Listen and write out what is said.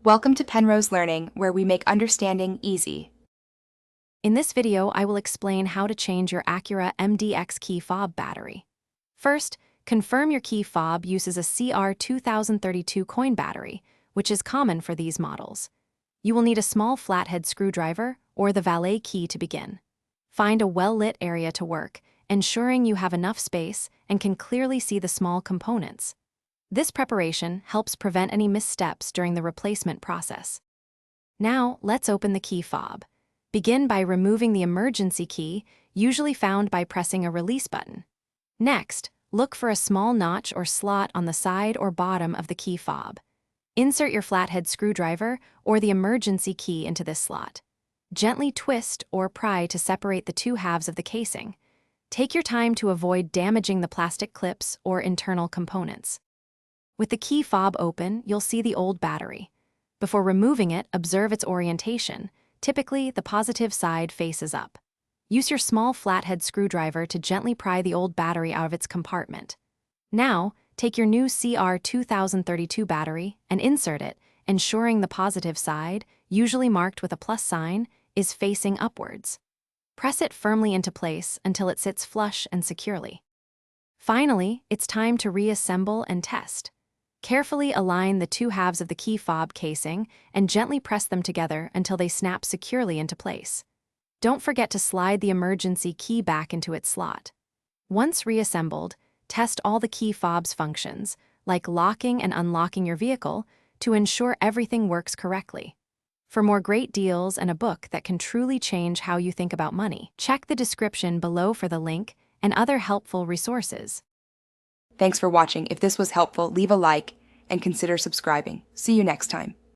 Welcome to Penrose Learning, where we make understanding easy. In this video, I will explain how to change your Acura MDX key fob battery. First, confirm your key fob uses a CR 2032 coin battery, which is common for these models. You will need a small flathead screwdriver or the valet key to begin. Find a well-lit area to work, ensuring you have enough space and can clearly see the small components. This preparation helps prevent any missteps during the replacement process. Now, let's open the key fob. Begin by removing the emergency key, usually found by pressing a release button. Next, look for a small notch or slot on the side or bottom of the key fob. Insert your flathead screwdriver or the emergency key into this slot. Gently twist or pry to separate the two halves of the casing. Take your time to avoid damaging the plastic clips or internal components. With the key fob open, you'll see the old battery. Before removing it, observe its orientation. Typically, the positive side faces up. Use your small flathead screwdriver to gently pry the old battery out of its compartment. Now, take your new CR 2032 battery and insert it, ensuring the positive side, usually marked with a plus sign, is facing upwards. Press it firmly into place until it sits flush and securely. Finally, it's time to reassemble and test. Carefully align the two halves of the key fob casing and gently press them together until they snap securely into place. Don't forget to slide the emergency key back into its slot. Once reassembled, test all the key fob's functions, like locking and unlocking your vehicle, to ensure everything works correctly. For more great deals and a book that can truly change how you think about money, check the description below for the link and other helpful resources. Thanks for watching. If this was helpful, leave a like and consider subscribing. See you next time.